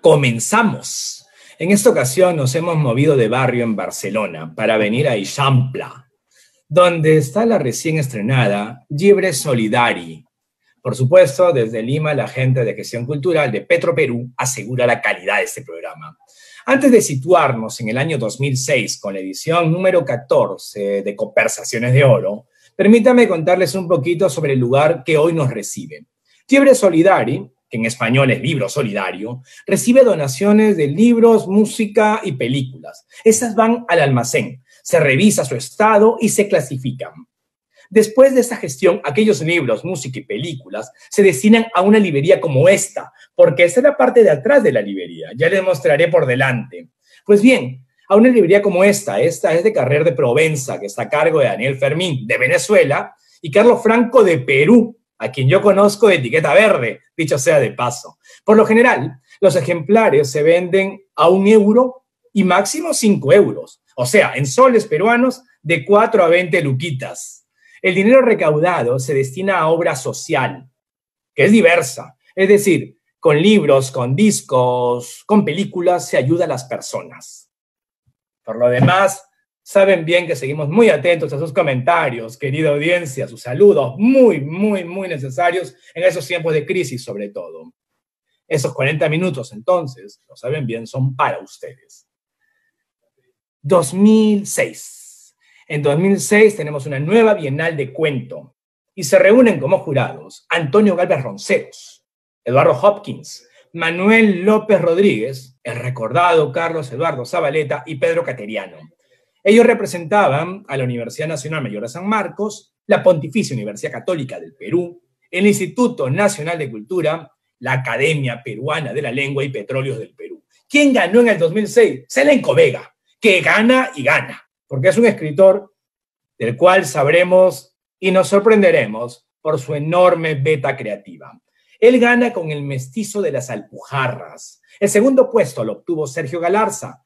Comenzamos. En esta ocasión nos hemos movido de barrio en Barcelona para venir a Eixample, donde está la recién estrenada Llibre Solidari. Por supuesto, desde Lima, la gente de gestión cultural de Petroperú asegura la calidad de este programa. Antes de situarnos en el año 2006 con la edición número 14 de Conversaciones de Oro, permítame contarles un poquito sobre el lugar que hoy nos recibe. Llibre Solidari, que en español es libro solidario, recibe donaciones de libros, música y películas. Esas van al almacén, se revisa su estado y se clasifican. Después de esta gestión, aquellos libros, música y películas se destinan a una librería como esta, porque esta es la parte de atrás de la librería. Ya les mostraré por delante. Pues bien, a una librería como esta es de Carrer de Provenza, que está a cargo de Daniel Fermín, de Venezuela, y Carlos Franco, de Perú, a quien yo conozco de etiqueta verde, dicho sea de paso. Por lo general, los ejemplares se venden a €1 y máximo 5 euros. O sea, en soles peruanos, de 4 a 20 luquitas. El dinero recaudado se destina a obra social, que es diversa. Es decir, con libros, con discos, con películas, se ayuda a las personas. Por lo demás, saben bien que seguimos muy atentos a sus comentarios, querida audiencia, sus saludos muy necesarios en esos tiempos de crisis sobre todo. Esos 40 minutos, entonces, lo saben bien, son para ustedes. 2006. En 2006 tenemos una nueva Bienal de Cuento y se reúnen como jurados Antonio Gálvez Ronceros, Eduardo Hopkins, Manuel López Rodríguez, el recordado Carlos Eduardo Zabaleta y Pedro Cateriano. Ellos representaban a la Universidad Nacional Mayor de San Marcos, la Pontificia Universidad Católica del Perú, el Instituto Nacional de Cultura, la Academia Peruana de la Lengua y Petróleos del Perú. ¿Quién ganó en el 2006? Selenco Vega, que gana y gana, porque es un escritor del cual sabremos y nos sorprenderemos por su enorme beta creativa. Él gana con El Mestizo de las Alpujarras. El segundo puesto lo obtuvo Sergio Galarza,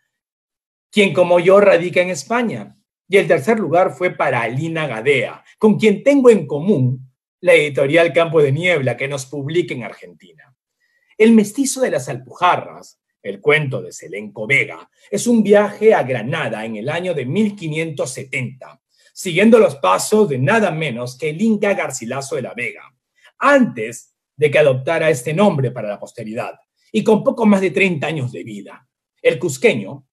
quien como yo radica en España. Y el tercer lugar fue para Alina Gadea, con quien tengo en común la editorial Campo de Niebla, que nos publica en Argentina. El Mestizo de las Alpujarras, el cuento de Selenco Vega, es un viaje a Granada en el año de 1570, siguiendo los pasos de nada menos que el Inca Garcilaso de la Vega, antes de que adoptara este nombre para la posteridad, y con poco más de 30 años de vida. El cusqueño,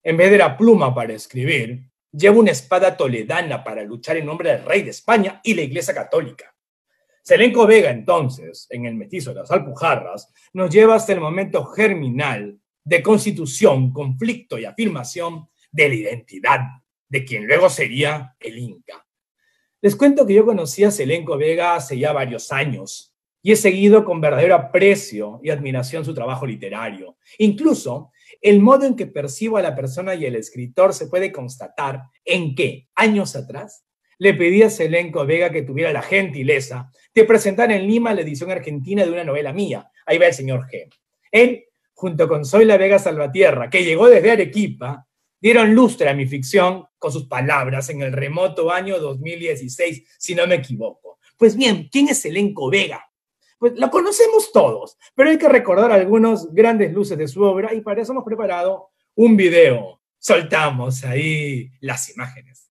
en vez de la pluma para escribir, lleva una espada toledana para luchar en nombre del rey de España y la Iglesia Católica. Selenco Vega, entonces, en El Mestizo de las Alpujarras, nos lleva hasta el momento germinal de constitución, conflicto y afirmación de la identidad de quien luego sería el Inca. Les cuento que yo conocí a Selenco Vega hace ya varios años y he seguido con verdadero aprecio y admiración su trabajo literario. Incluso, el modo en que percibo a la persona y el escritor se puede constatar en que, años atrás, le pedí a Selenco Vega que tuviera la gentileza de presentar en Lima la edición argentina de una novela mía. Ahí va el señor G. Él, junto con Soy la Vega Salvatierra, que llegó desde Arequipa, dieron lustre a mi ficción con sus palabras en el remoto año 2016, si no me equivoco. Pues bien, ¿quién es Selenco Vega? Pues lo conocemos todos, pero hay que recordar algunos grandes luces de su obra y para eso hemos preparado un video. Soltamos ahí las imágenes.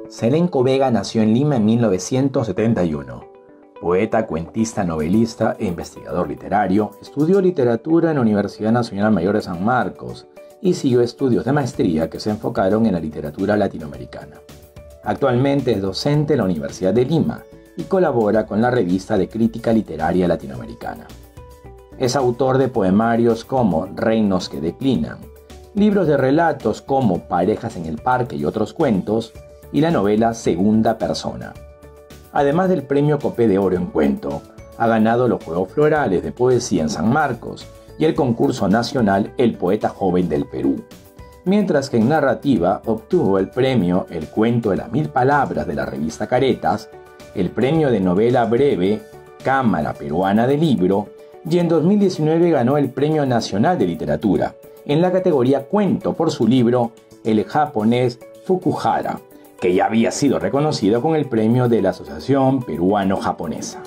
Selenco Vega nació en Lima en 1971. Poeta, cuentista, novelista e investigador literario, estudió literatura en la Universidad Nacional Mayor de San Marcos y siguió estudios de maestría que se enfocaron en la literatura latinoamericana. Actualmente es docente en la Universidad de Lima y colabora con la revista de crítica literaria latinoamericana. Es autor de poemarios como Reinos que declinan, libros de relatos como Parejas en el parque y otros cuentos, y la novela Segunda Persona. Además del premio Copé de Oro en cuento, ha ganado los Juegos Florales de Poesía en San Marcos y el concurso nacional El Poeta Joven del Perú, mientras que en narrativa obtuvo el premio El Cuento de las 1000 Palabras de la revista Caretas, el premio de novela breve Cámara Peruana del Libro y en 2019 ganó el Premio Nacional de Literatura en la categoría Cuento por su libro El japonés Fukuhara, que ya había sido reconocido con el premio de la Asociación Peruano-Japonesa.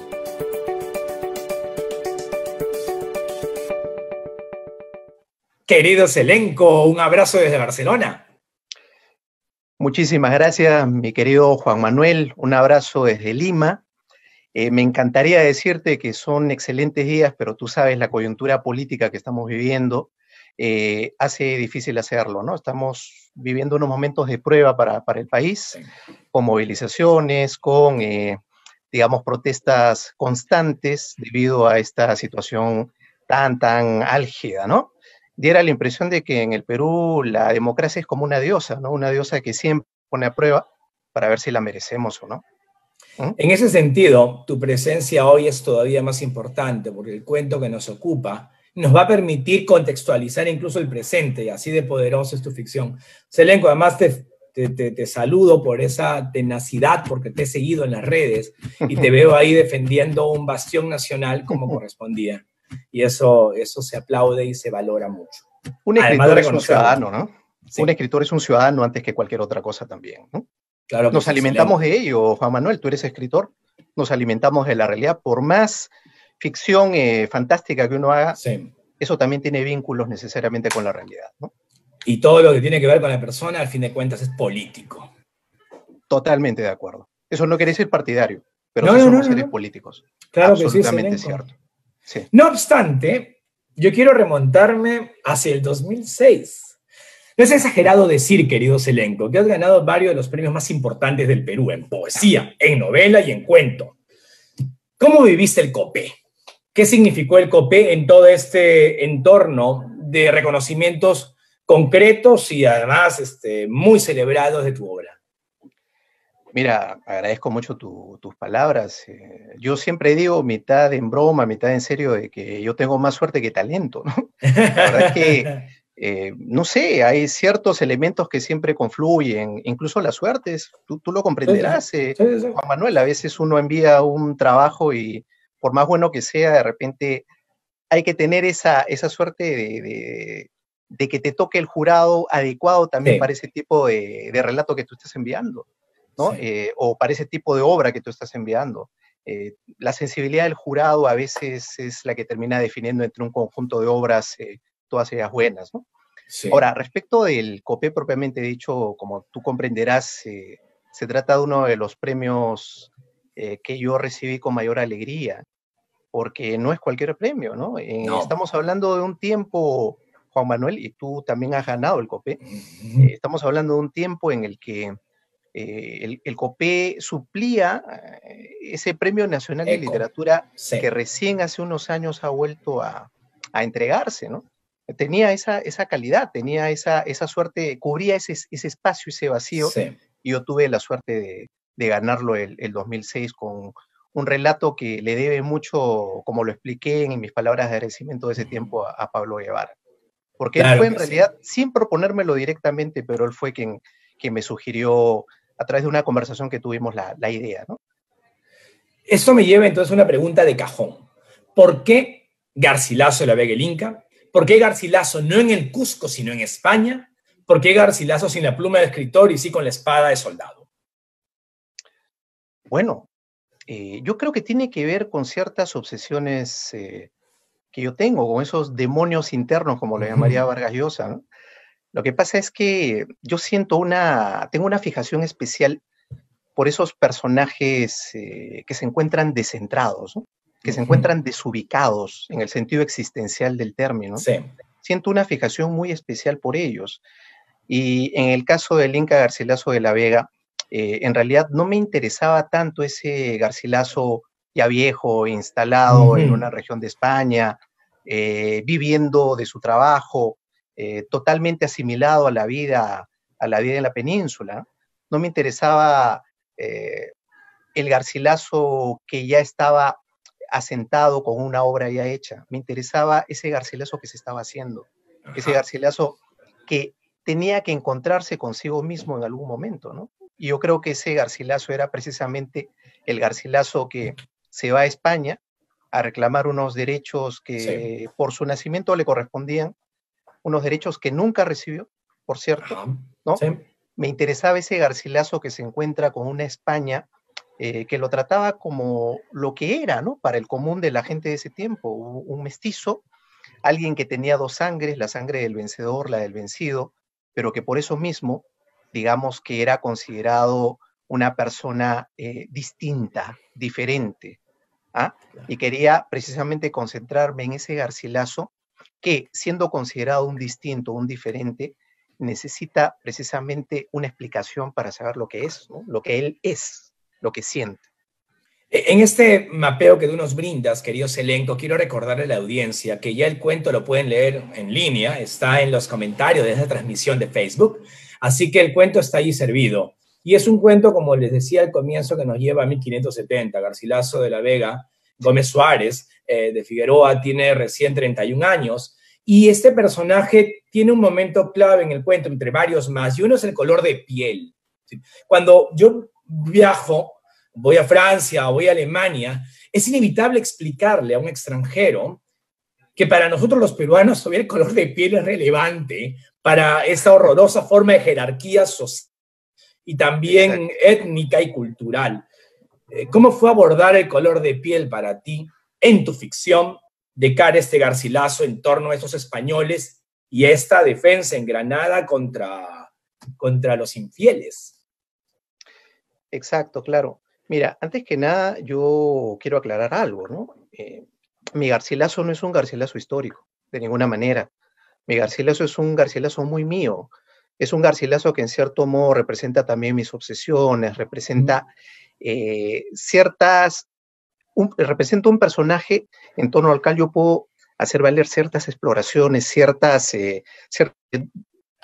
Querido Zelenko, un abrazo desde Barcelona. Muchísimas gracias, mi querido Juan Manuel. Un abrazo desde Lima. Me encantaría decirte que son excelentes días, pero tú sabes, la coyuntura política que estamos viviendo hace difícil hacerlo, ¿no? Estamos viviendo unos momentos de prueba para el país, con movilizaciones, con, digamos, protestas constantes debido a esta situación tan álgida, ¿no? Diera la impresión de que en el Perú la democracia es como una diosa, ¿no? Una diosa que siempre pone a prueba para ver si la merecemos o no. En ese sentido, tu presencia hoy es todavía más importante porque el cuento que nos ocupa nos va a permitir contextualizar incluso el presente, y así de poderosa es tu ficción. Zelenko, además te saludo por esa tenacidad, porque te he seguido en las redes y te veo ahí defendiendo un bastión nacional como correspondía. Y eso se aplaude y se valora mucho. Un escritor es un ciudadano, ¿no? Sí. Un escritor es un ciudadano antes que cualquier otra cosa también, ¿no? Claro que nos alimentamos de ello, Juan Manuel, tú eres escritor, nos alimentamos de la realidad. Por más ficción fantástica que uno haga, sí, eso también tiene vínculos necesariamente con la realidad, ¿no? Y todo lo que tiene que ver con la persona, al fin de cuentas, es político. Totalmente de acuerdo. Eso no quiere decir partidario, pero sí somos seres políticos. Claro absolutamente que sí, cierto. Sí. No obstante, yo quiero remontarme hacia el 2006. No es exagerado decir, querido Zelenko, que has ganado varios de los premios más importantes del Perú en poesía, en novela y en cuento. ¿Cómo viviste el COPE? ¿Qué significó el COPE en todo este entorno de reconocimientos concretos y además muy celebrados de tu obra? Mira, agradezco mucho tus palabras. Yo siempre digo, mitad en broma, mitad en serio, de que yo tengo más suerte que talento, ¿no? La verdad es que no sé, hay ciertos elementos que siempre confluyen, incluso las suertes, tú lo comprenderás, sí. Juan Manuel, a veces uno envía un trabajo y por más bueno que sea, de repente hay que tener esa suerte de que te toque el jurado adecuado también para ese tipo de relato que tú estás enviando, ¿no? Sí. O para ese tipo de obra que tú estás enviando. La sensibilidad del jurado a veces es la que termina definiendo entre un conjunto de obras todas ellas buenas, ¿no? Sí. Ahora, respecto del COPE propiamente dicho, como tú comprenderás, se trata de uno de los premios que yo recibí con mayor alegría, porque no es cualquier premio, ¿no? No. Estamos hablando de un tiempo, Juan Manuel, y tú también has ganado el COPE, estamos hablando de un tiempo en el que el COPE suplía ese Premio Nacional de Literatura que recién hace unos años ha vuelto a entregarse, ¿no? Tenía esa calidad, tenía esa suerte, cubría ese espacio, ese vacío, y yo tuve la suerte de ganarlo el 2006 con un relato que le debe mucho, como lo expliqué en mis palabras de agradecimiento de ese tiempo a Pablo Guevara. Porque él fue en realidad, sin proponérmelo directamente, pero él fue quien me sugirió a través de una conversación que tuvimos la idea, ¿no? Esto me lleva entonces a una pregunta de cajón. ¿Por qué Garcilaso de la Vega el Inca? ¿Por qué Garcilaso no en el Cusco, sino en España? ¿Por qué Garcilaso sin la pluma de escritor y sí con la espada de soldado? Bueno, yo creo que tiene que ver con ciertas obsesiones que yo tengo, con esos demonios internos, como lo llamaría Vargas Llosa, ¿no? Lo que pasa es que yo tengo una fijación especial por esos personajes que se encuentran descentrados, ¿no? Que se encuentran desubicados en el sentido existencial del término. Sí. Siento una fijación muy especial por ellos. Y en el caso del Inca Garcilaso de la Vega, en realidad no me interesaba tanto ese Garcilaso ya viejo, instalado en una región de España, viviendo de su trabajo, totalmente asimilado a la vida en la península. No me interesaba el Garcilaso que ya estaba asentado con una obra ya hecha. Me interesaba ese Garcilaso que se estaba haciendo, ese Garcilaso que tenía que encontrarse consigo mismo en algún momento, ¿no? Y yo creo que ese Garcilaso era precisamente el Garcilaso que se va a España a reclamar unos derechos que por su nacimiento le correspondían, unos derechos que nunca recibió, por cierto, ¿no? Sí. me interesaba ese Garcilaso que se encuentra con una España que lo trataba como lo que era, ¿no? Para el común de la gente de ese tiempo, un mestizo, alguien que tenía dos sangres, la sangre del vencedor, la del vencido, pero que por eso mismo, digamos que era considerado una persona distinta, diferente, ¿ah? Y quería precisamente concentrarme en ese Garcilaso que, siendo considerado un distinto, un diferente, necesita precisamente una explicación para saber lo que es, ¿no? Lo que él es, lo que siente. En este mapeo que tú nos brindas, querido Selenco, quiero recordarle a la audiencia que ya el cuento lo pueden leer en línea, está en los comentarios de esta transmisión de Facebook, así que el cuento está ahí servido. Y es un cuento, como les decía al comienzo, que nos lleva a 1570. Garcilaso de la Vega Gómez Suárez, de Figueroa, tiene recién 31 años, y este personaje tiene un momento clave en el cuento, entre varios más, y uno es el color de piel. Cuando yo viajo, voy a Francia o voy a Alemania, es inevitable explicarle a un extranjero que para nosotros los peruanos todavía el color de piel es relevante para esa horrorosa forma de jerarquía social y también étnica y cultural. ¿Cómo fue abordar el color de piel para ti en tu ficción de cara a este Garcilaso en torno a esos españoles y esta defensa en Granada contra los infieles? Exacto, claro. Mira, antes que nada, yo quiero aclarar algo, ¿no? Mi Garcilaso no es un Garcilaso histórico, de ninguna manera. Mi Garcilaso es un Garcilaso muy mío. Es un Garcilaso que en cierto modo representa también mis obsesiones, representa representa un personaje en torno al cual yo puedo hacer valer ciertas exploraciones,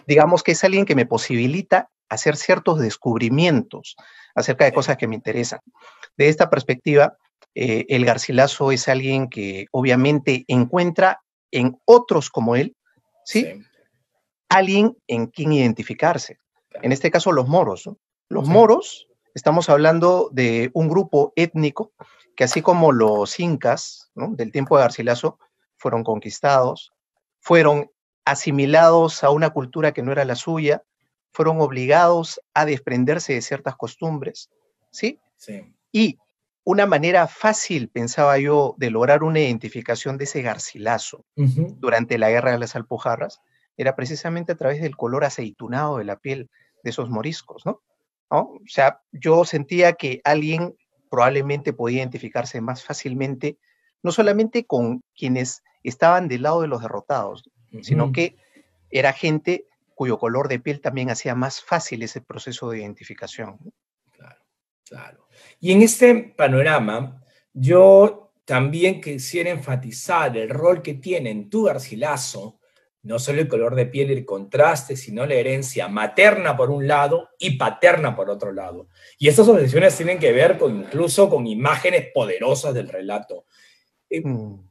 digamos que es alguien que me posibilita hacer ciertos descubrimientos acerca de cosas que me interesan. De esta perspectiva, el Garcilaso es alguien que obviamente encuentra en otros como él, ¿sí? Alguien en quien identificarse. En este caso, los moros, ¿no? Los moros, estamos hablando de un grupo étnico que, así como los incas, ¿no?, del tiempo de Garcilaso, fueron conquistados, fueron asimilados a una cultura que no era la suya, fueron obligados a desprenderse de ciertas costumbres, ¿sí? Y una manera fácil, pensaba yo, de lograr una identificación de ese Garcilaso durante la Guerra de las Alpujarras era precisamente a través del color aceitunado de la piel de esos moriscos, ¿no? O sea, yo sentía que alguien probablemente podía identificarse más fácilmente, no solamente con quienes estaban del lado de los derrotados, sino que era gente cuyo color de piel también hacía más fácil ese proceso de identificación. Claro, claro. Y en este panorama, yo también quisiera enfatizar el rol que tiene en tu Garcilaso, no solo el color de piel y el contraste, sino la herencia materna por un lado y paterna por otro lado. Y estas obsesiones tienen que ver incluso con imágenes poderosas del relato.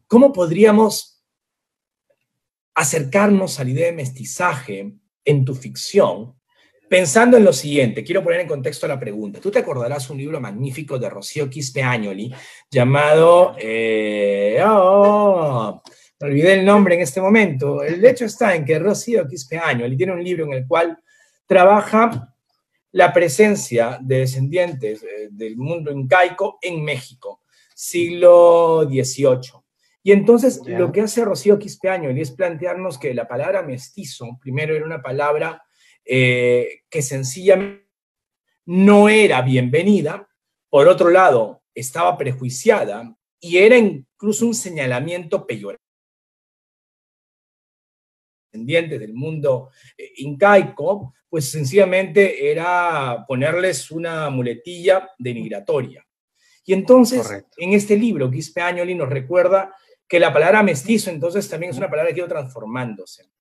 ¿Cómo podríamos acercarnos a la idea de mestizaje en tu ficción, pensando en lo siguiente? Quiero poner en contexto la pregunta. Tú te acordarás un libro magnífico de Rocío Quispe Agnoli llamado... me olvidé el nombre en este momento. El hecho está en que Rocío Quispe Agnoli tiene un libro en el cual trabaja la presencia de descendientes del mundo incaico en México, siglo XVIII. Y entonces lo que hace Rocío Quispe Agnoli es plantearnos que la palabra mestizo, primero, era una palabra que sencillamente no era bienvenida, por otro lado, estaba prejuiciada y era incluso un señalamiento peyorativo. Descendientes del mundo incaico, pues sencillamente era ponerles una muletilla denigratoria. Y entonces, en este libro, Quispe Agnoli nos recuerda que la palabra mestizo entonces también es una palabra que ha ido transformándose.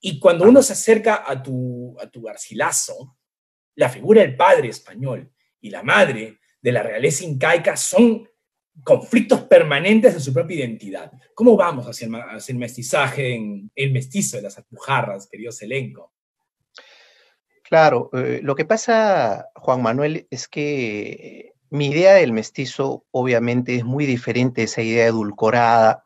Y cuando uno se acerca a tu Garcilaso, la figura del padre español y la madre de la realeza incaica son conflictos permanentes de su propia identidad. ¿Cómo vamos hacia el mestizaje en el mestizo de las Alpujarras, querido Selenco? Claro, lo que pasa, Juan Manuel, es que mi idea del mestizo obviamente es muy diferente a esa idea edulcorada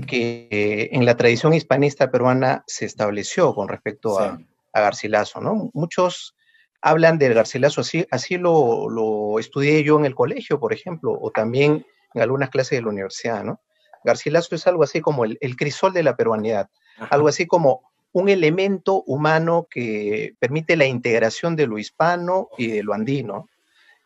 que en la tradición hispanista peruana se estableció con respecto a Garcilaso, ¿no? Muchos hablan del Garcilaso, así lo estudié yo en el colegio, por ejemplo, o también en algunas clases de la universidad, ¿no? Garcilaso es algo así como el crisol de la peruanidad, algo así como un elemento humano que permite la integración de lo hispano y de lo andino.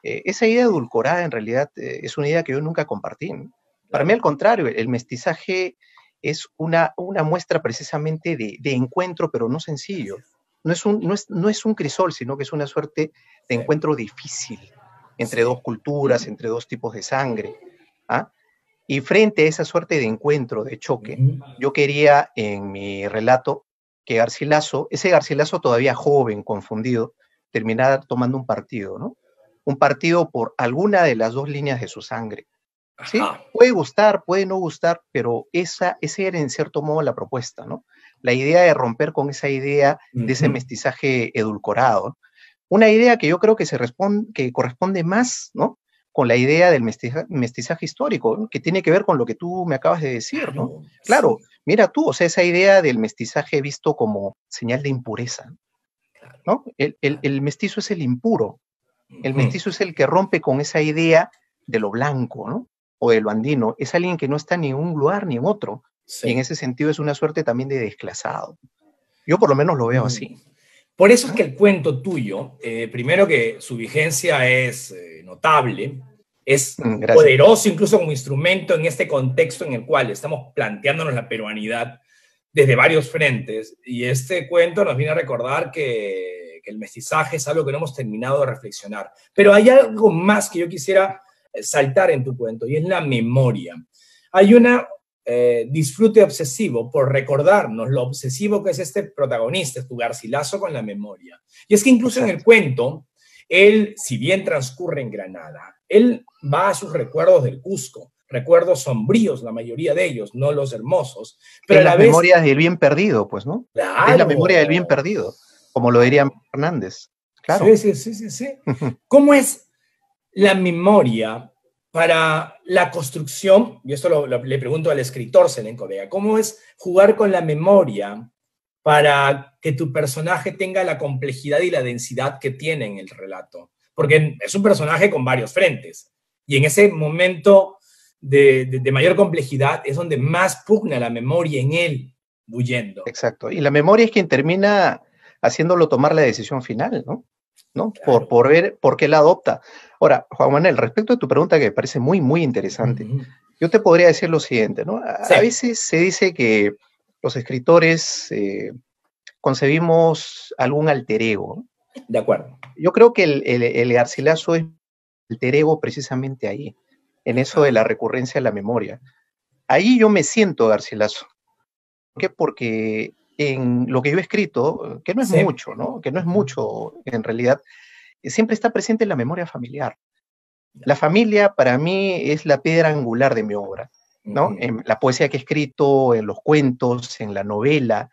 Esa idea edulcorada en realidad es una idea que yo nunca compartí, ¿no? Para mí, al contrario, el mestizaje es una muestra precisamente de encuentro, pero no sencillo. No es un crisol, sino que es una suerte de encuentro difícil entre dos culturas, entre dos tipos de sangre. ¿Ah? Y frente a esa suerte de encuentro, de choque, yo quería en mi relato que Garcilaso, ese Garcilaso todavía joven, confundido, terminara tomando un partido, ¿no? Un partido por alguna de las dos líneas de su sangre. ¿Sí? Puede gustar, puede no gustar, pero ese era en cierto modo la propuesta, ¿no? La idea de romper con esa idea de ese mestizaje edulcorado. Una idea que yo creo que corresponde más, ¿no? Con la idea del mestizaje histórico, ¿no? Que tiene que ver con lo que tú me acabas de decir, ¿no? Claro, mira tú, o sea, esa idea del mestizaje visto como señal de impureza, ¿no? El mestizo es el impuro, el mestizo es el que rompe con esa idea de lo blanco, ¿no? O de lo andino, es alguien que no está ni en un lugar ni en otro, y en ese sentido es una suerte también de desclasado. Yo por lo menos lo veo así. Por eso es que el cuento tuyo, primero que su vigencia es notable, es poderoso incluso como instrumento en este contexto en el cual estamos planteándonos la peruanidad desde varios frentes, y este cuento nos viene a recordar que el mestizaje es algo que no hemos terminado de reflexionar. Pero hay algo más que yo quisiera saltar en tu cuento, y es la memoria. Hay una disfrute obsesivo por recordarnos lo obsesivo que es este protagonista, tu Garcilaso con la memoria. Y es que incluso en el cuento, él, si bien transcurre en Granada, él va a sus recuerdos del Cusco, recuerdos sombríos, la mayoría de ellos, no los hermosos. Pero la memoria del bien perdido, pues, ¿no? Claro. Es la memoria del bien perdido, como lo diría Fernández. Claro. Sí. ¿Cómo es la memoria para la construcción? Y esto le pregunto al escritor Selenco Vega, ¿cómo es jugar con la memoria para que tu personaje tenga la complejidad y la densidad que tiene en el relato? Porque es un personaje con varios frentes, y en ese momento de mayor complejidad es donde más pugna la memoria en él, huyendo. Exacto, y la memoria es quien termina haciéndolo tomar la decisión final, ¿no? Claro. Por ver por qué la adopta. Ahora, Juan Manuel, respecto a tu pregunta, que me parece muy, muy interesante, yo te podría decir lo siguiente, ¿no? A veces se dice que los escritores concebimos algún alter ego, ¿no? De acuerdo. Yo creo que el Garcilaso es alter ego precisamente ahí, en eso de la recurrencia de la memoria. Ahí yo me siento Garcilaso. ¿Por qué? Porque en lo que yo he escrito, que no es mucho, ¿no? Que no es mucho en realidad, siempre está presente en la memoria familiar. La familia para mí es la piedra angular de mi obra, ¿no? En la poesía que he escrito, en los cuentos, en la novela.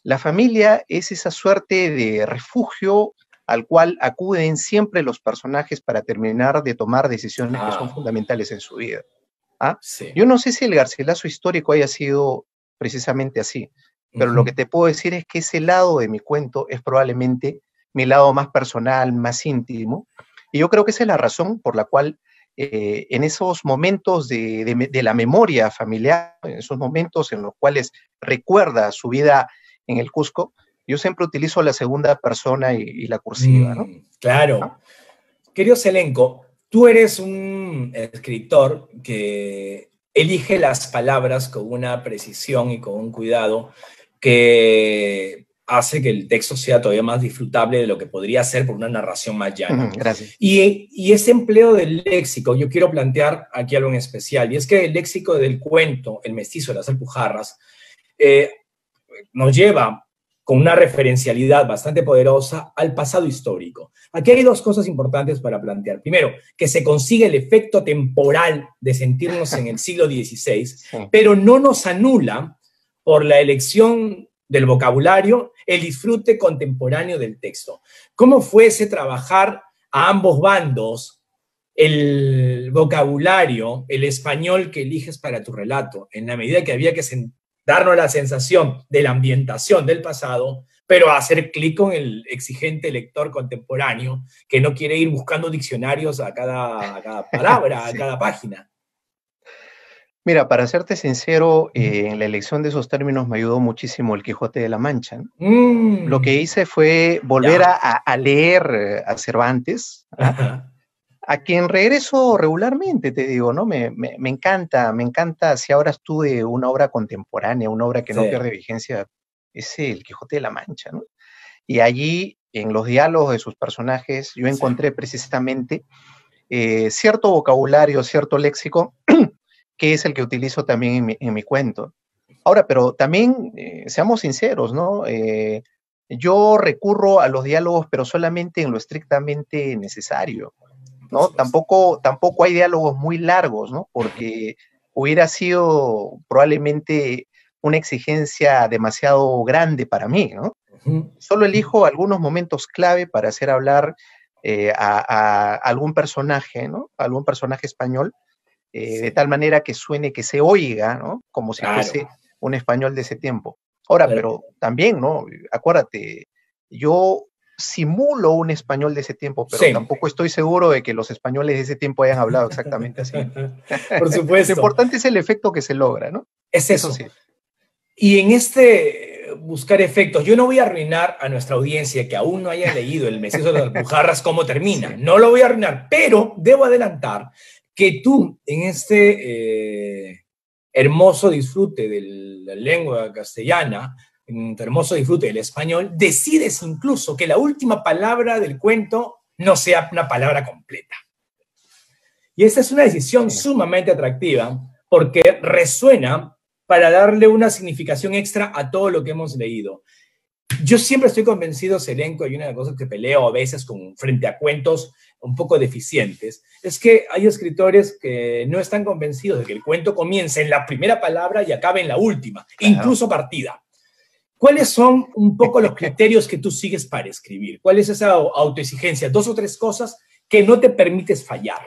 La familia es esa suerte de refugio al cual acuden siempre los personajes para terminar de tomar decisiones que son fundamentales en su vida. ¿Ah? Yo no sé si el Garcilaso histórico haya sido precisamente así, pero lo que te puedo decir es que ese lado de mi cuento es probablemente mi lado más personal, más íntimo, y yo creo que esa es la razón por la cual en esos momentos de la memoria familiar, en esos momentos en los cuales recuerda su vida en el Cusco, yo siempre utilizo la segunda persona y la cursiva, ¿no? Claro. ¿Ah? Querido Selenco, tú eres un escritor que elige las palabras con una precisión y con un cuidado que hace que el texto sea todavía más disfrutable de lo que podría ser por una narración más llana. Gracias. Y ese empleo del léxico, yo quiero plantear aquí algo en especial, y es que el léxico del cuento, El mestizo de las Alpujarras, nos lleva con una referencialidad bastante poderosa al pasado histórico. Aquí hay dos cosas importantes para plantear. Primero, que se consigue el efecto temporal de sentirnos en el siglo XVI, pero no nos anula, por la elección del vocabulario, el disfrute contemporáneo del texto. ¿Cómo fuese trabajar a ambos bandos el vocabulario, el español que eliges para tu relato, en la medida que había que darnos la sensación de la ambientación del pasado, pero a hacer clic con el exigente lector contemporáneo que no quiere ir buscando diccionarios a cada palabra, Sí. a cada página. Mira, para serte sincero, en la elección de esos términos me ayudó muchísimo el Quijote de la Mancha, ¿no? Lo que hice fue volver Ya. a leer a Cervantes, ¿ah? Ajá. A quien regreso regularmente, te digo, ¿no? Me encanta, si ahora estuve una obra contemporánea, una obra que no Sí. pierde vigencia, es el Quijote de la Mancha, ¿no? Y allí, en los diálogos de sus personajes, yo encontré precisamente cierto vocabulario, cierto léxico, que es el que utilizo también en mi cuento. Ahora, pero también, seamos sinceros, ¿no? Yo recurro a los diálogos, pero solamente en lo estrictamente necesario, Por ¿no? supuesto. Tampoco hay diálogos muy largos, ¿no? Porque hubiera sido probablemente una exigencia demasiado grande para mí, ¿no? Solo elijo algunos momentos clave para hacer hablar a algún personaje, ¿no? Algún personaje español, de tal manera que suene, que se oiga, ¿no? Como si Claro. fuese un español de ese tiempo. Ahora, pero también, ¿no? Acuérdate, yo simulo un español de ese tiempo, pero Sí. tampoco estoy seguro de que los españoles de ese tiempo hayan hablado exactamente así. Por Lo supuesto. importante es el efecto que se logra, ¿no? Es eso. Sí. Y en este buscar efectos, yo no voy a arruinar a nuestra audiencia que aún no haya leído El Mesías de las Alpujarras cómo termina. Sí. No lo voy a arruinar, pero debo adelantar que tú en este hermoso disfrute de la lengua castellana, en tu hermoso disfrute del español, decides incluso que la última palabra del cuento no sea una palabra completa. Y esa es una decisión sumamente atractiva porque resuena para darle una significación extra a todo lo que hemos leído. Yo siempre estoy convencido, Selenco, y una de las cosas que peleo a veces frente a cuentos un poco deficientes, es que hay escritores que no están convencidos de que el cuento comience en la primera palabra y acabe en la última, claro, incluso partida. ¿Cuáles son un poco los criterios que tú sigues para escribir? ¿Cuál es esa autoexigencia? 2 o 3 cosas que no te permites fallar.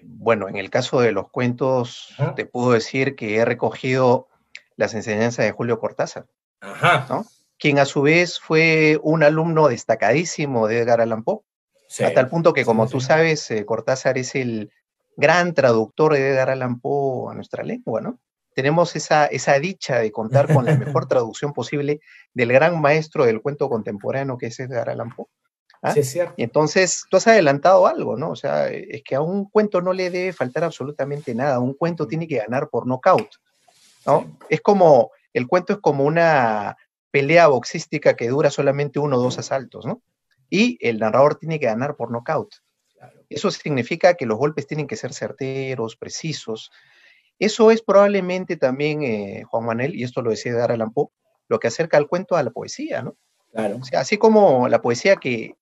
Bueno, en el caso de los cuentos, te puedo decir que he recogido las enseñanzas de Julio Cortázar, ¿no? Quien a su vez fue un alumno destacadísimo de Edgar Allan Poe, sí, a tal punto que, como tú sabes, Cortázar es el gran traductor de Edgar Allan Poe a nuestra lengua, ¿no? Tenemos esa dicha de contar con la mejor traducción posible del gran maestro del cuento contemporáneo que es Edgar Allan Poe. ¿Ah? Sí, es cierto. Y entonces tú has adelantado algo, ¿no? O sea, es que a un cuento no le debe faltar absolutamente nada. Un cuento tiene que ganar por nocaut, ¿no? Sí. Es como, el cuento es como una pelea boxística que dura solamente 1 o 2 asaltos, ¿no? Y el narrador tiene que ganar por nocaut. Claro. Eso significa que los golpes tienen que ser certeros, precisos. Eso es probablemente también, Juan Manuel, y esto lo decía Edgar Allan Poe, lo que acerca al cuento a la poesía, ¿no? Claro. O sea, así como la poesía que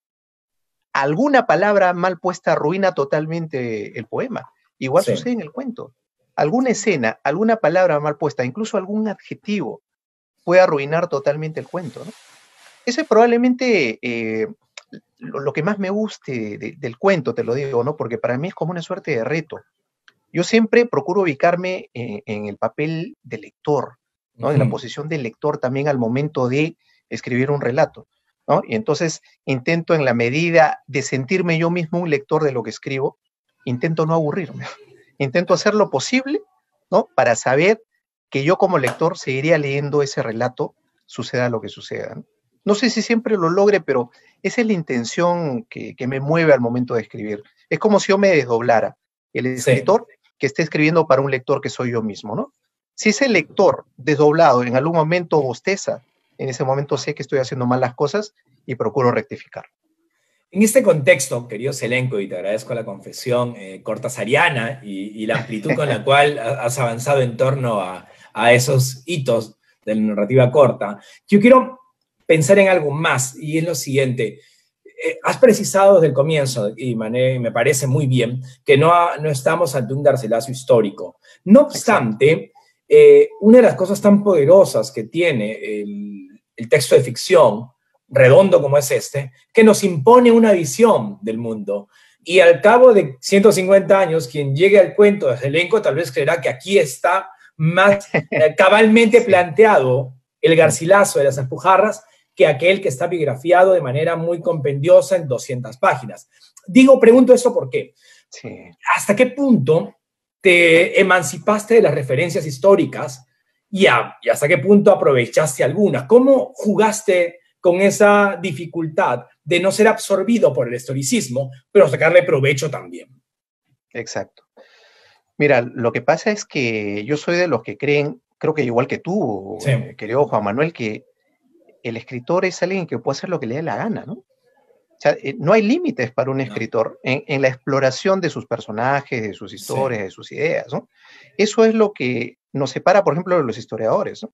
alguna palabra mal puesta arruina totalmente el poema. Igual sucede en el cuento. Alguna escena, alguna palabra mal puesta, incluso algún adjetivo, puede arruinar totalmente el cuento, ¿no? Ese es probablemente lo que más me guste del cuento, te lo digo, ¿no? Porque para mí es como una suerte de reto. Yo siempre procuro ubicarme en el papel de lector, ¿no? En la posición del lector también al momento de escribir un relato, ¿no? Y entonces intento, en la medida de sentirme yo mismo un lector de lo que escribo, intento no aburrirme, intento hacer lo posible, ¿no? Para saber que yo como lector seguiría leyendo ese relato, suceda lo que suceda, ¿no? No sé si siempre lo logre, pero esa es la intención que me mueve al momento de escribir. Es como si yo me desdoblara. El escritor que esté escribiendo para un lector que soy yo mismo, ¿no? Si ese lector desdoblado en algún momento bosteza, en ese momento sé que estoy haciendo mal las cosas y procuro rectificar. En este contexto, querido Selenco, y te agradezco la confesión cortasariana y la amplitud con la cual has avanzado en torno a esos hitos de la narrativa corta, yo quiero pensar en algo más, y es lo siguiente. Has precisado desde el comienzo, y me parece muy bien, que no estamos ante un Garcilaso histórico. No obstante, una de las cosas tan poderosas que tiene el texto de ficción, redondo como es este, que nos impone una visión del mundo. Y al cabo de 150 años, quien llegue al cuento de Selenco tal vez creerá que aquí está más cabalmente planteado el Garcilaso de las Alpujarras que aquel que está epigrafiado de manera muy compendiosa en 200 páginas. Pregunto eso ¿por qué? Sí. ¿Hasta qué punto te emancipaste de las referencias históricas y hasta qué punto aprovechaste algunas? ¿Cómo jugaste con esa dificultad de no ser absorbido por el historicismo, pero sacarle provecho también? Exacto. Mira, lo que pasa es que yo soy de los que creen, creo que igual que tú, Sí. querido Juan Manuel, que el escritor es alguien que puede hacer lo que le dé la gana, ¿no? O sea, no hay límites para un escritor en la exploración de sus personajes, de sus historias, de sus ideas, ¿no? Eso es lo que nos separa, por ejemplo, de los historiadores, ¿no?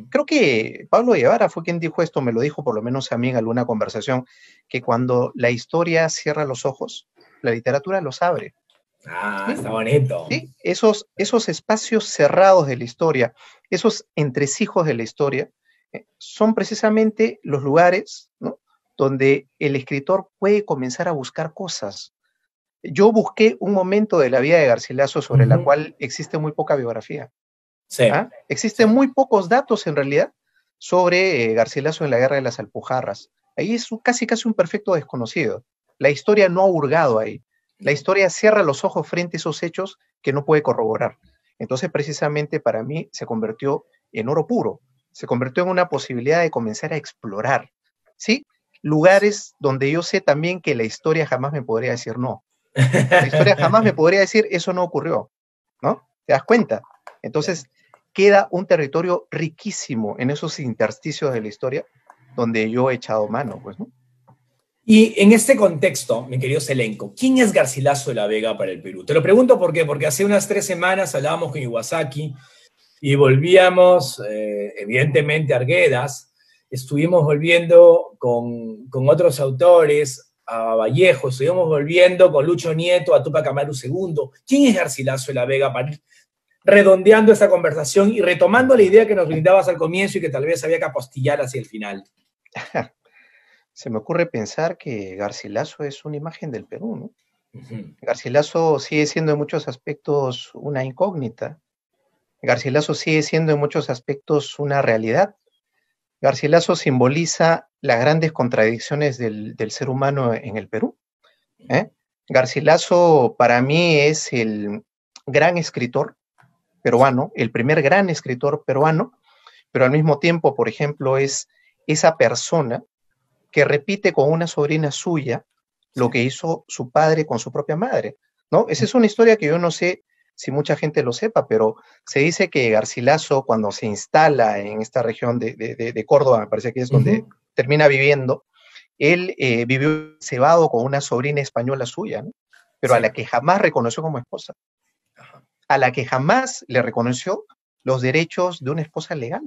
Creo que Pablo Guevara fue quien dijo esto, me lo dijo por lo menos a mí en alguna conversación, que cuando la historia cierra los ojos, la literatura los abre. ¿Sí? Está bonito. ¿Sí? Esos espacios cerrados de la historia, esos entresijos de la historia, son precisamente los lugares, ¿no?, donde el escritor puede comenzar a buscar cosas. Yo busqué un momento de la vida de Garcilaso sobre la cual existe muy poca biografía. Sí. Existen muy pocos datos en realidad sobre Garcilaso en la Guerra de las Alpujarras. Ahí es casi un perfecto desconocido. La historia no ha hurgado ahí. La historia cierra los ojos frente a esos hechos que no puede corroborar. Entonces, precisamente para mí se convirtió en oro puro. Se convirtió en una posibilidad de comenzar a explorar, ¿sí?, lugares donde yo sé también que la historia jamás me podría decir no. La historia jamás me podría decir eso no ocurrió, ¿no? ¿Te das cuenta? Entonces, queda un territorio riquísimo en esos intersticios de la historia donde yo he echado mano, pues, ¿no? Y en este contexto, mi querido Selenco, ¿quién es Garcilaso de la Vega para el Perú? Te lo pregunto ¿por qué? Porque hace unas 3 semanas hablábamos con Iwasaki y volvíamos, evidentemente, a Arguedas. Estuvimos volviendo con otros autores, a Vallejo, estuvimos volviendo con Lucho Nieto, a Túpac Amaru II. ¿Quién es Garcilaso de la Vega para ir redondeando esta conversación y retomando la idea que nos brindabas al comienzo y que tal vez había que apostillar hacia el final? Se me ocurre pensar que Garcilaso es una imagen del Perú, ¿no? Garcilaso sigue siendo en muchos aspectos una incógnita. Garcilaso sigue siendo en muchos aspectos una realidad. Garcilaso simboliza las grandes contradicciones del ser humano en el Perú. Garcilaso para mí es el gran escritor peruano, el primer gran escritor peruano, pero al mismo tiempo, por ejemplo, es esa persona que repite con una sobrina suya lo que hizo su padre con su propia madre, ¿no? Esa es una historia que yo no sé si mucha gente lo sepa, pero se dice que Garcilaso, cuando se instala en esta región de Córdoba, me parece que es donde termina viviendo, él vivió cebado con una sobrina española suya, ¿no? Pero a la que jamás reconoció como esposa, a la que jamás le reconoció los derechos de una esposa legal.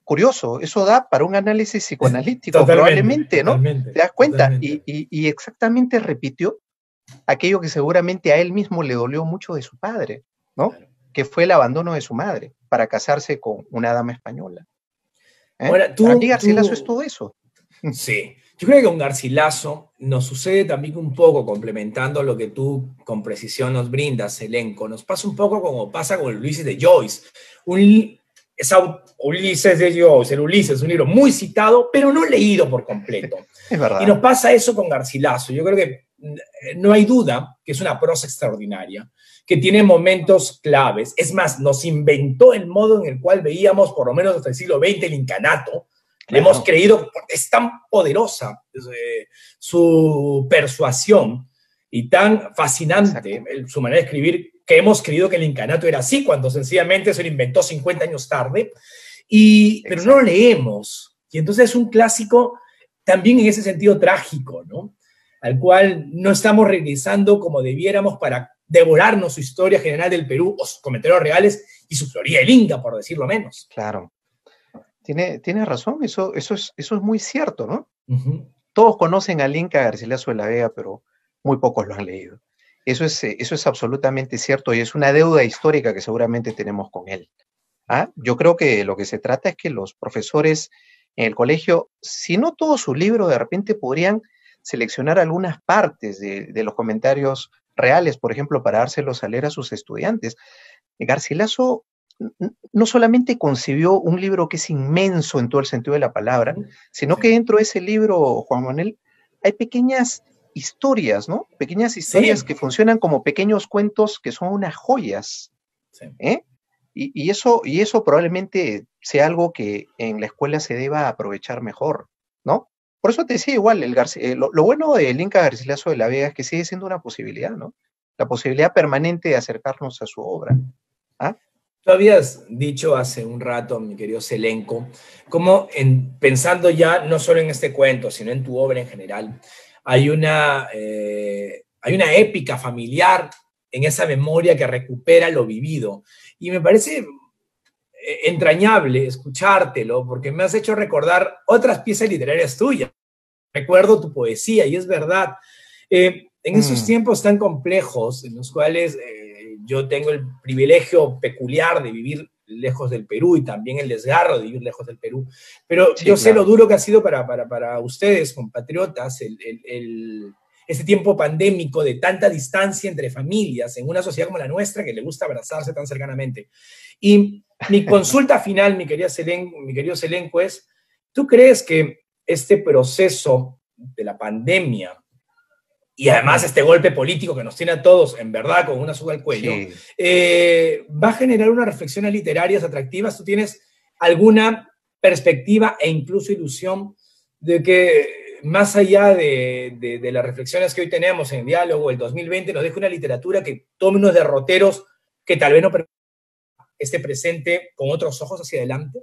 Curioso, eso da para un análisis psicoanalítico, probablemente, ¿no? ¿Te das cuenta? Y exactamente repitió aquello que seguramente a él mismo le dolió mucho de su padre, ¿no? Que fue el abandono de su madre para casarse con una dama española. Para mí Garcilaso es todo eso. Sí, yo creo que con Garcilaso nos sucede también un poco, complementando lo que tú con precisión nos brindas, Elenco, nos pasa un poco como pasa con el Ulises de Joyce. Ulises de Joyce, el Ulises es un libro muy citado, pero no leído por completo. Es verdad. Y nos pasa eso con Garcilaso. Yo creo que no hay duda que es una prosa extraordinaria, que tiene momentos claves. Es más, nos inventó el modo en el cual veíamos, por lo menos hasta el siglo XX, el incanato. Le hemos creído, es tan poderosa su persuasión y tan fascinante su manera de escribir, que hemos creído que el incanato era así, cuando sencillamente se lo inventó 50 años tarde, pero no lo leemos. Y entonces es un clásico también en ese sentido trágico, ¿no? Al cual no estamos regresando como debiéramos para devorarnos su historia general del Perú, o sus comentarios reales y su teoría del Inca, por decirlo menos. Claro. Tiene razón, eso es muy cierto, ¿no? Todos conocen al Inca Garcilaso de la Vega, pero muy pocos lo han leído. Eso es absolutamente cierto y es una deuda histórica que seguramente tenemos con él. Yo creo que lo que se trata es que los profesores en el colegio, si no todo su libro, de repente podrían seleccionar algunas partes de los comentarios reales, por ejemplo, para dárselos a leer a sus estudiantes. Garcilaso no solamente concibió un libro que es inmenso en todo el sentido de la palabra, sino que dentro de ese libro, Juan Manuel, hay pequeñas historias, ¿no? Pequeñas historias que funcionan como pequeños cuentos que son unas joyas, ¿eh? Y eso probablemente sea algo que en la escuela se deba aprovechar mejor, ¿no? Por eso te decía igual, lo bueno del Inca Garcilaso de la Vega es que sigue siendo una posibilidad, ¿no? La posibilidad permanente de acercarnos a su obra. ¿Ah? Tú habías dicho hace un rato, mi querido Selenco, como pensando ya no solo en este cuento, sino en tu obra en general, hay una épica familiar en esa memoria que recupera lo vivido. Y me parece entrañable escuchártelo, porque me has hecho recordar otras piezas literarias tuyas. Recuerdo tu poesía, y es verdad. En esos tiempos tan complejos, en los cuales yo tengo el privilegio peculiar de vivir lejos del Perú y también el desgarro de vivir lejos del Perú, pero sí, yo sé lo duro que ha sido para ustedes, compatriotas, ese tiempo pandémico de tanta distancia entre familias en una sociedad como la nuestra que le gusta abrazarse tan cercanamente. Y mi consulta final, mi querido Selenco, es, ¿tú crees que este proceso de la pandemia y además este golpe político que nos tiene a todos, en verdad, con una soga al cuello, va a generar unas reflexiones literarias atractivas? ¿Tú tienes alguna perspectiva e incluso ilusión de que, más allá de las reflexiones que hoy tenemos en el diálogo, el 2020 nos deje una literatura que tome unos derroteros que tal vez no esté presente con otros ojos hacia adelante?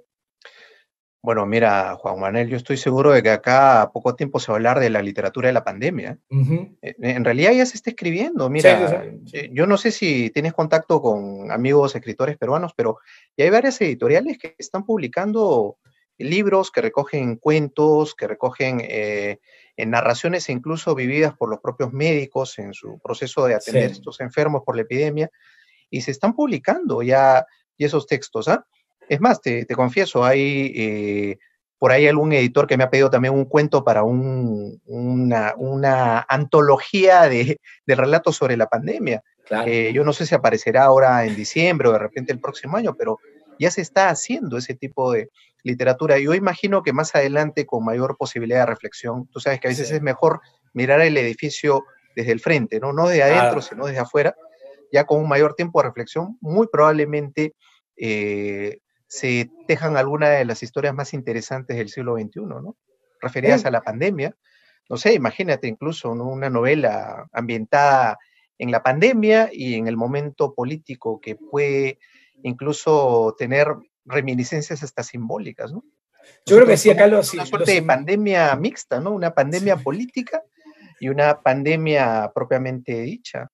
Bueno, mira, Juan Manuel, yo estoy seguro de que acá a poco tiempo se va a hablar de la literatura de la pandemia. En realidad ya se está escribiendo. Mira, sí. Yo no sé si tienes contacto con amigos escritores peruanos, pero ya hay varias editoriales que están publicando libros que recogen cuentos, que recogen narraciones incluso vividas por los propios médicos en su proceso de atender a estos enfermos por la epidemia, y se están publicando ya esos textos, ¿ah? Es más, te confieso, hay por ahí algún editor que me ha pedido también un cuento para una antología de relatos sobre la pandemia. Claro. Yo no sé si aparecerá ahora en diciembre o de repente el próximo año, pero ya se está haciendo ese tipo de literatura. Yo imagino que más adelante, con mayor posibilidad de reflexión, tú sabes que a veces es mejor mirar el edificio desde el frente, ¿no? No desde adentro, sino desde afuera, ya con un mayor tiempo de reflexión, muy probablemente se tejan algunas de las historias más interesantes del siglo XXI, ¿no? Referidas a la pandemia. No sé, imagínate incluso, ¿no?, una novela ambientada en la pandemia y en el momento político que puede incluso tener reminiscencias hasta simbólicas, ¿no? Yo creo que sí, acá una suerte de pandemia mixta, ¿no? Una pandemia política y una pandemia propiamente dicha,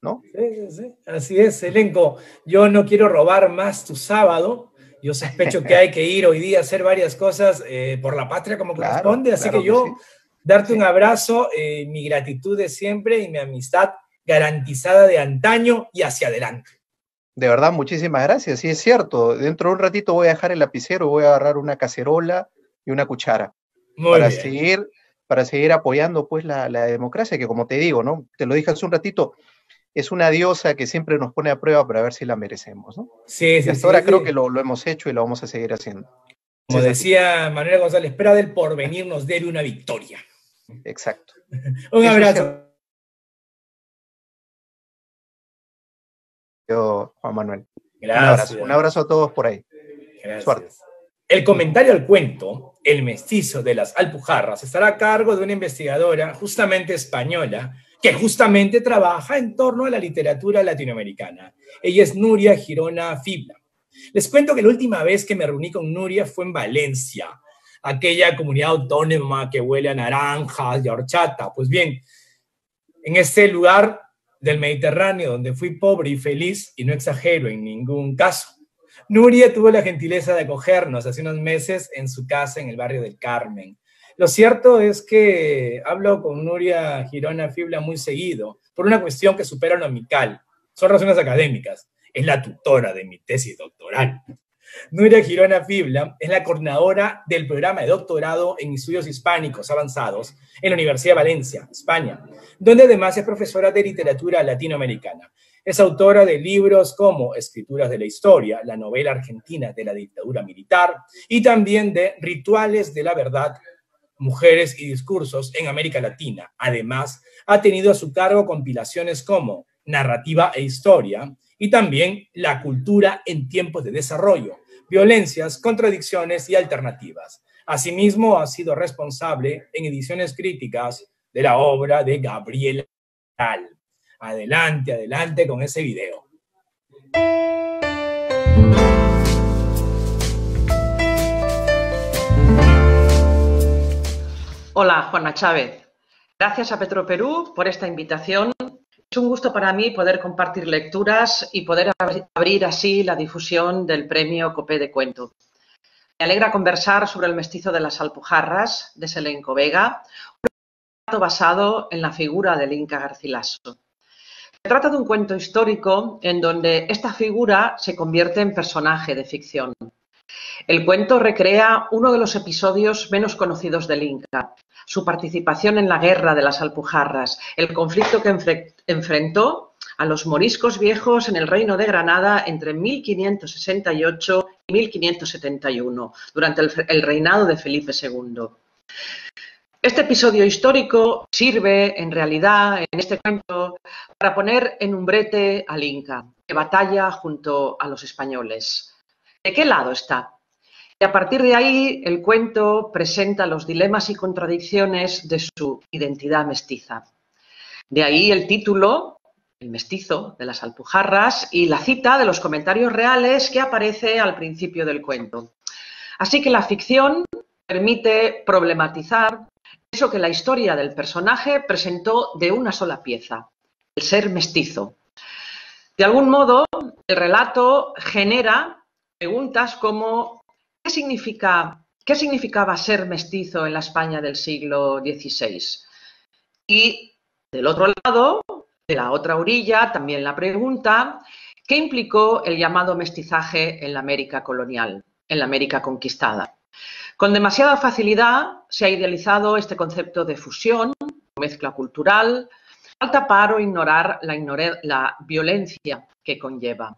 ¿no? Sí. Así es, Selenco. Yo no quiero robar más tu sábado. Yo sospecho que hay que ir hoy día a hacer varias cosas por la patria como corresponde, así que yo darte un abrazo, mi gratitud de siempre y mi amistad garantizada de antaño y hacia adelante. De verdad, muchísimas gracias. Sí, es cierto. Dentro de un ratito voy a dejar el lapicero, voy a agarrar una cacerola y una cuchara para seguir apoyando pues la democracia, que como te digo, ¿no? Te lo dije hace un ratito, es una diosa que siempre nos pone a prueba para ver si la merecemos, ¿no? Sí. Y hasta ahora creo que lo hemos hecho y lo vamos a seguir haciendo. Como decía Manuel González Prada, el porvenir nos debe una victoria. Exacto. Un abrazo. Yo, Juan Manuel. Gracias. Un abrazo a todos por ahí. Gracias. Suerte. El comentario al cuento, El mestizo de las Alpujarras, estará a cargo de una investigadora justamente española que justamente trabaja en torno a la literatura latinoamericana. Ella es Nuria Girona Fibla. Les cuento que la última vez que me reuní con Nuria fue en Valencia, aquella comunidad autónoma que huele a naranjas y a horchata. Pues bien, en este lugar del Mediterráneo donde fui pobre y feliz, y no exagero en ningún caso, Nuria tuvo la gentileza de acogernos hace unos meses en su casa en el barrio del Carmen. Lo cierto es que hablo con Nuria Girona Fibla muy seguido, por una cuestión que supera lo amical. Son razones académicas. Es la tutora de mi tesis doctoral. Nuria Girona Fibla es la coordinadora del programa de doctorado en estudios hispánicos avanzados en la Universidad de Valencia, España, donde además es profesora de literatura latinoamericana. Es autora de libros como Escrituras de la Historia, la novela argentina de la dictadura militar, y también de Rituales de la Verdad, Mujeres y Discursos en América Latina. Además, ha tenido a su cargo compilaciones como Narrativa e Historia y también La cultura en tiempos de desarrollo, Violencias, Contradicciones y Alternativas. Asimismo, ha sido responsable en ediciones críticas de la obra de Gabriela Mistral. Adelante, adelante con ese video. Hola, Juana Chávez. Gracias a Petroperú por esta invitación. Es un gusto para mí poder compartir lecturas y poder abrir así la difusión del premio Copé de Cuento. Me alegra conversar sobre El mestizo de las Alpujarras, de Selenco Vega, un relato basado en la figura del Inca Garcilaso. Se trata de un cuento histórico en donde esta figura se convierte en personaje de ficción. El cuento recrea uno de los episodios menos conocidos del Inca, su participación en la Guerra de las Alpujarras, el conflicto que enfrentó a los moriscos viejos en el Reino de Granada entre 1568 y 1571, durante el reinado de Felipe II. Este episodio histórico sirve, en realidad, en este cuento, para poner en un brete al Inca, que batalla junto a los españoles. ¿De qué lado está? Y a partir de ahí, el cuento presenta los dilemas y contradicciones de su identidad mestiza. De ahí el título, El mestizo de las Alpujarras, y la cita de los comentarios reales que aparece al principio del cuento. Así que la ficción permite problematizar eso que la historia del personaje presentó de una sola pieza, el ser mestizo. De algún modo, el relato genera preguntas como ¿qué significaba ser mestizo en la España del siglo XVI? Y del otro lado, de la otra orilla, también la pregunta, ¿qué implicó el llamado mestizaje en la América colonial, en la América conquistada? Con demasiada facilidad se ha idealizado este concepto de fusión, mezcla cultural, al tapar o ignorar la violencia que conlleva.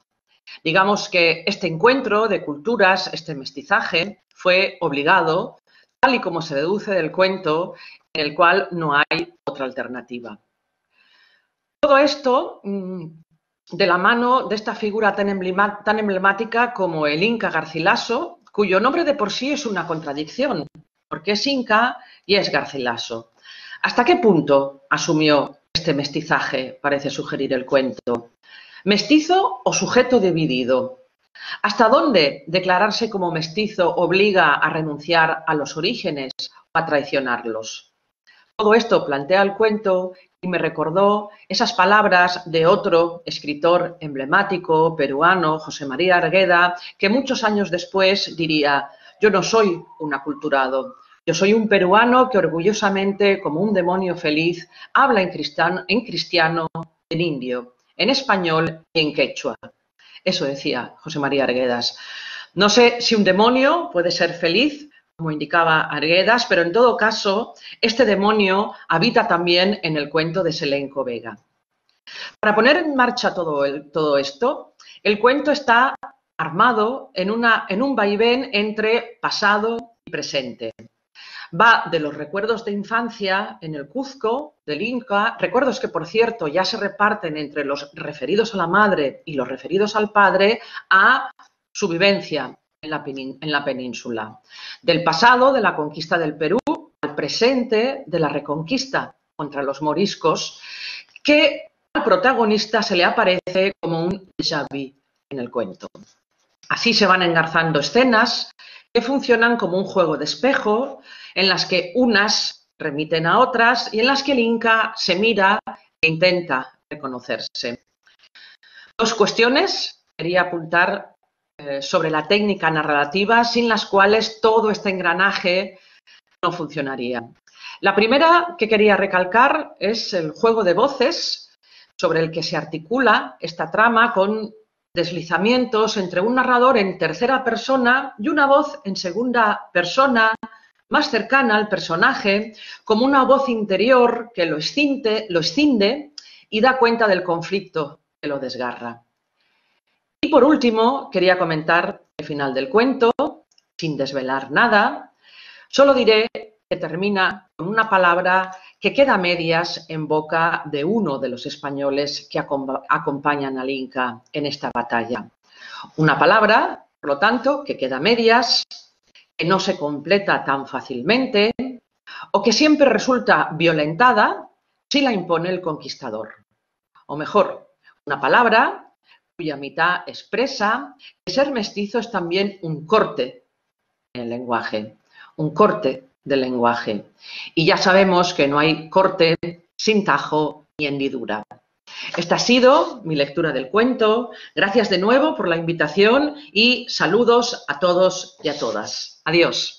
Digamos que este encuentro de culturas, este mestizaje, fue obligado, tal y como se deduce del cuento, en el cual no hay otra alternativa. Todo esto de la mano de esta figura tan emblemática como el Inca Garcilaso, cuyo nombre de por sí es una contradicción, porque es Inca y es Garcilaso. ¿Hasta qué punto asumió este mestizaje, parece sugerir el cuento? ¿Mestizo o sujeto dividido? ¿Hasta dónde declararse como mestizo obliga a renunciar a los orígenes o a traicionarlos? Todo esto plantea el cuento y me recordó esas palabras de otro escritor emblemático peruano, José María Argueda, que muchos años después diría: yo no soy un aculturado, yo soy un peruano que orgullosamente, como un demonio feliz, habla en cristiano, en indio, en español y en quechua. Eso decía José María Arguedas. No sé si un demonio puede ser feliz, como indicaba Arguedas, pero en todo caso, este demonio habita también en el cuento de Selenco Vega. Para poner en marcha todo esto, el cuento está armado en un vaivén entre pasado y presente. Va de los recuerdos de infancia en el Cuzco del Inca, recuerdos que, por cierto, ya se reparten entre los referidos a la madre y los referidos al padre, a su vivencia en la península. Del pasado, de la conquista del Perú, al presente, de la reconquista contra los moriscos, que al protagonista se le aparece como un déjà vu en el cuento. Así se van engarzando escenas que funcionan como un juego de espejo, en las que unas remiten a otras y en las que el Inca se mira e intenta reconocerse. Dos cuestiones quería apuntar sobre la técnica narrativa, sin las cuales todo este engranaje no funcionaría. La primera que quería recalcar es el juego de voces sobre el que se articula esta trama, con deslizamientos entre un narrador en tercera persona y una voz en segunda persona, más cercana al personaje, como una voz interior que lo escinde y da cuenta del conflicto que lo desgarra. Y por último, quería comentar el final del cuento, sin desvelar nada. Solo diré que termina con una palabra que queda a medias en boca de uno de los españoles que acompañan al Inca en esta batalla. Una palabra, por lo tanto, que queda a medias, que no se completa tan fácilmente o que siempre resulta violentada si la impone el conquistador. O mejor, una palabra cuya mitad expresa que ser mestizo es también un corte en el lenguaje, un corte del lenguaje. Y ya sabemos que no hay corte sin tajo ni hendidura. Esta ha sido mi lectura del cuento. Gracias de nuevo por la invitación y saludos a todos y a todas. Adiós.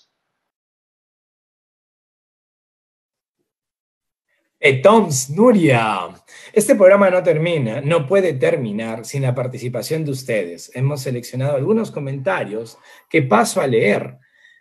Toms, Nuria, este programa no puede terminar sin la participación de ustedes. Hemos seleccionado algunos comentarios que paso a leer,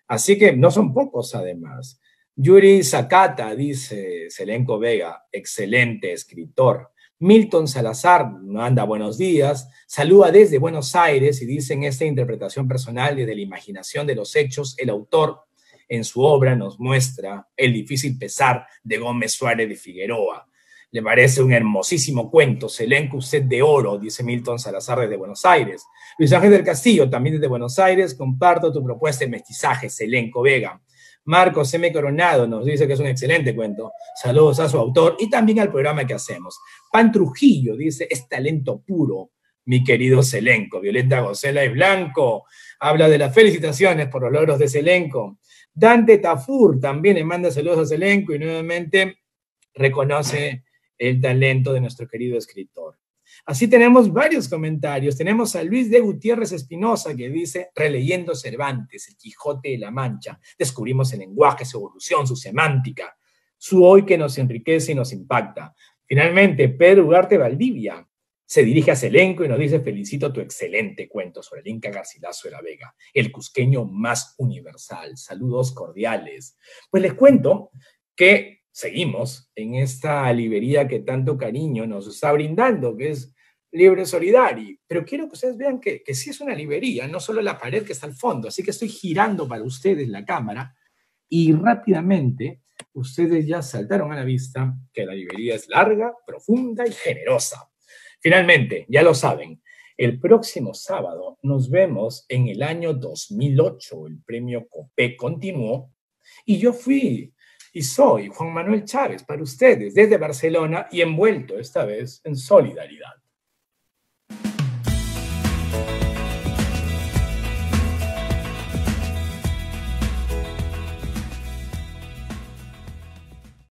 así que no son pocos además. Yuri Sakata dice, Selenco Vega, excelente escritor. Milton Salazar manda buenos días, saluda desde Buenos Aires y dice en esta interpretación personal desde la imaginación de los hechos, el autor en su obra nos muestra el difícil pesar de Gómez Suárez de Figueroa. Le parece un hermosísimo cuento, Selenco, usted de oro, dice Milton Salazar desde Buenos Aires. Luis Ángel del Castillo, también desde Buenos Aires, comparto tu propuesta de mestizaje, Selenco Vega. Marcos M. Coronado nos dice que es un excelente cuento. Saludos a su autor y también al programa que hacemos. Pan Trujillo dice, es talento puro, mi querido Selenco. Violeta Gosela es Blanco, habla de las felicitaciones por los logros de Selenco. Dante Tafur también le manda saludos a Selenco y nuevamente reconoce el talento de nuestro querido escritor. Así tenemos varios comentarios. Tenemos a Luis de Gutiérrez Espinosa que dice, releyendo Cervantes, el Quijote de la Mancha, descubrimos el lenguaje, su evolución, su semántica, su hoy que nos enriquece y nos impacta. Finalmente, Pedro Ugarte Valdivia se dirige a Selenco y nos dice, felicito tu excelente cuento sobre el Inca Garcilaso de la Vega, el cusqueño más universal. Saludos cordiales. Pues les cuento que seguimos en esta librería que tanto cariño nos está brindando, que es Libre Solidari. Pero quiero que ustedes vean que sí es una librería, no solo la pared que está al fondo. Así que estoy girando para ustedes la cámara y rápidamente ustedes ya saltaron a la vista que la librería es larga, profunda y generosa. Finalmente, ya lo saben, el próximo sábado nos vemos en el año 2008. El premio Copé continuó y yo fui y soy Juan Manuel Chávez para ustedes desde Barcelona y envuelto esta vez en solidaridad.